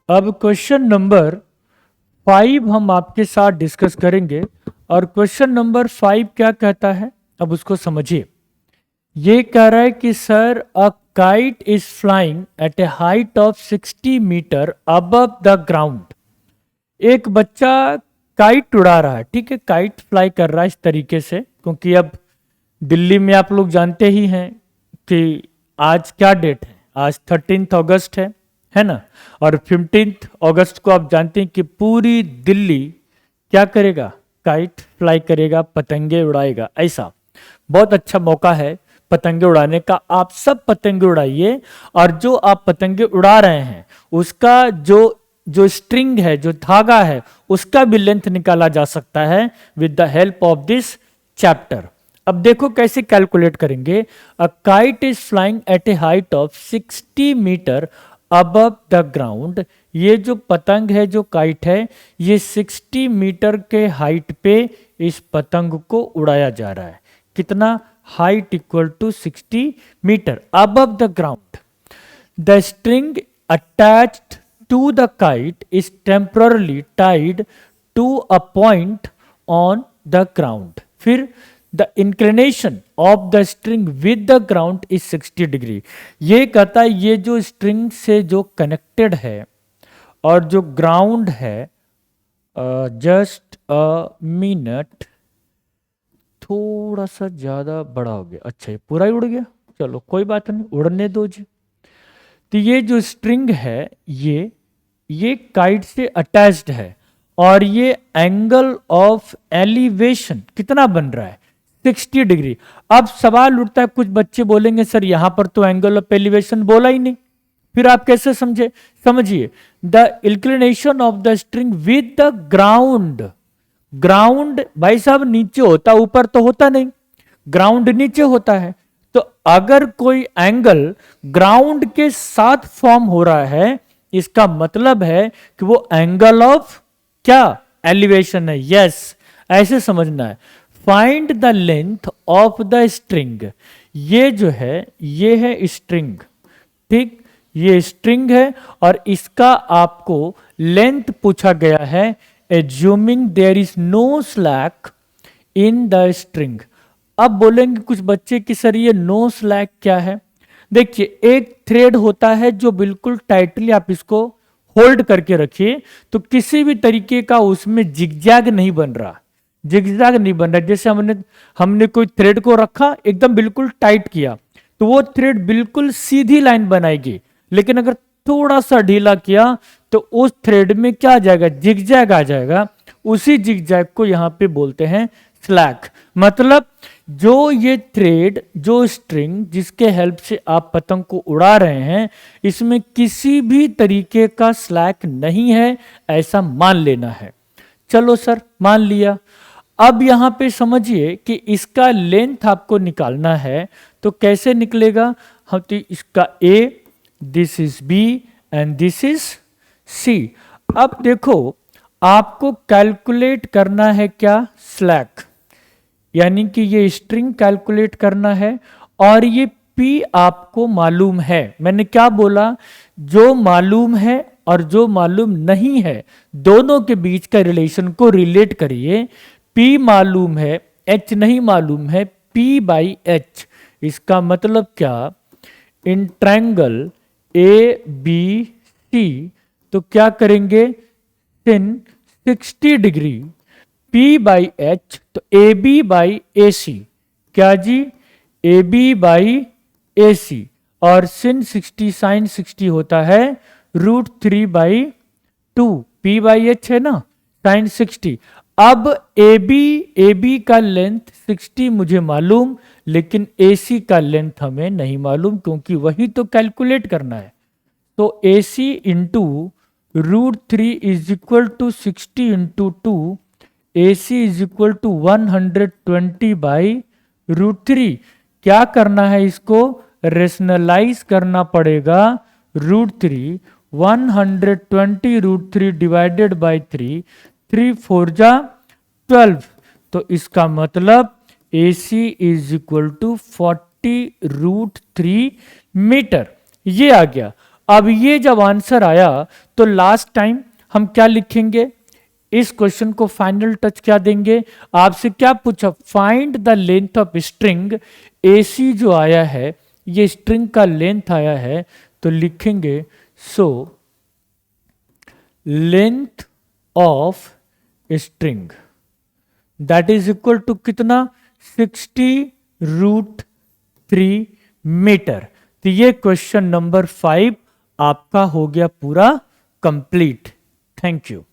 अब question number 5 हम आपके साथ डिस्कस करेंगे। और क्वेश्चन नंबर 5 क्या कहता है, अब उसको समझिए। ये कह रहा है कि sir a kite is flying at a height of 60 metre above the ground. एक बच्चा काइट उड़ा रहा है, ठीक है, काइट फ्लाई कर रहा है इस तरीके से, क्योंकि अब दिल्ली में आप लोग जानते ही हैं कि आज क्या डेट है, आज 13 अगस्त है ना। और 15 अगस्त को आप जानते हैं कि पूरी दिल्ली क्या करेगा, काइट फ्लाई करेगा, पतंगे उड़ाएगा। ऐसा बहुत अच्छा मौका है पतंगे उड़ाने का। आप सब पतंगे उड़ाइए, और जो आप पतंगे उड़ा रहे हैं उसका जो जो स्ट्रिंग है, जो धागा है, उसका भी लेंथ निकाला जा सकता है with the help of this chapter. अब देखो कैसे कैलकुलेट करेंगे। A kite is flying at a height of 60 metre above the ground. ये जो पतंग है, जो काइट है, ये 60 मीटर के हाइट पे इस पतंग को उड़ाया जा रहा है। कितना? Height equal to 60 metre above the ground. The string attached to the kite is temporarily tied to a point on the ground. फिर the inclination of the string with the ground is 60 degree. ये कहता है ये जो string से जो connected है और जो ग्राउंड है, जस्ट अ मिनट, थोड़ा सा ज्यादा बड़ा हो गया। अच्छा, ये पूरा ही उड़ गया, चलो कोई बात नहीं, उड़ने दो जी। तो ये जो स्ट्रिंग है, ये काइट से अटैच्ड है, और ये एंगल ऑफ एलिवेशन कितना बन रहा है? 60 डिग्री। अब सवाल उठता है, कुछ बच्चे बोलेंगे सर यहां पर तो एंगल ऑफ एलिवेशन बोला ही नहीं, फिर आप कैसे समझे? समझिए, the inclination of the string with the ground. Ground भाई साहब नीचे होता, ऊपर तो होता नहीं, ग्राउंड नीचे होता है। तो अगर कोई एंगल ग्राउंड के साथ फॉर्म हो रहा है, इसका मतलब है कि वो एंगल ऑफ क्या? एलिवेशन है। यस, ऐसे समझना है। Find the length of the string. ये जो है, ये है स्ट्रिंग, ठीक, ये स्ट्रिंग है, और इसका आपको लेंथ पूछा गया है। Assuming there is no slack in the string. अब बोलेंगे कुछ बच्चे कि सर ये नो स्लैक क्या है? देखिए, एक थ्रेड होता है जो बिल्कुल टाइटली आप इसको होल्ड करके रखिए, तो किसी भी तरीके का उसमें जिगजैग नहीं बन रहा, जिगजैग नहीं बन रहा। जैसे हमने कोई थ्रेड को रखा, एकदम बिल्कुल टाइट किया, तो वो थ्रेड बिल्कुल सीधी लाइन बनाएगी। लेकिन अगर थोड़ा सा ढीला किया तो उस थ्रेड में क्या आ जाएगा? जिगजैग आ जाएगा। उसी जिगजैग को यहां पे बोलते हैं स्लैक। मतलब जो ये थ्रेड, जो स्ट्रिंग जिसके हेल्प से आप पतंग को उड़ा रहे हैं, इसमें किसी भी तरीके का स्लैक नहीं है, ऐसा मान लेना है। चलो सर, मान लिया। अब यहां पे समझिए कि इसका लेंथ आपको निकालना है, तो कैसे निकलेगा? हम तो इसका A, this is B and this is C. अब देखो, आपको कैलकुलेट करना है क्या? स्लैक, यानी कि ये स्ट्रिंग कैलकुलेट करना है। और ये P आपको मालूम है। मैंने क्या बोला? जो मालूम है और जो मालूम नहीं है, दोनों के बीच का रिलेशन को रिलेट करिए। P मालूम है, H नहीं मालूम है, P बाई H। इसका मतलब क्या? In triangle A B C, तो क्या करेंगे? सिन 60 डिग्री P बाई एच, तो ए बी बाई ए सी, क्या जी? ए बी बाई ए सी। और सिन 60 साइन 60 होता है √3/2। P बाई एच है ना, साइन 60। अब ए बी का लेंथ 60 मुझे मालूम, लेकिन ए सी का लेंथ हमें नहीं मालूम, क्योंकि वही तो कैलकुलेट करना है। तो A C into √3 is equal to 60 into 2, A C is equal to 120/√3। क्या करना है? इसको रेशनलाइज करना पड़ेगा। √3, 120√3 डिवाइडेड बाई 3, 3 4 जा 12। तो इसका मतलब ए C is equal to 40√3 metre. ये आ गया। अब ये जब आंसर आया तो लास्ट टाइम हम क्या लिखेंगे, इस क्वेश्चन को फाइनल टच क्या देंगे, आपसे क्या पूछा, find the length of string. AC जो आया है ये स्ट्रिंग का लेंथ आया है, तो लिखेंगे so length of string that is equal to कितना, 60√3 मीटर। तो ये क्वेश्चन नंबर 5 आपका हो गया पूरा कंप्लीट। Thank you.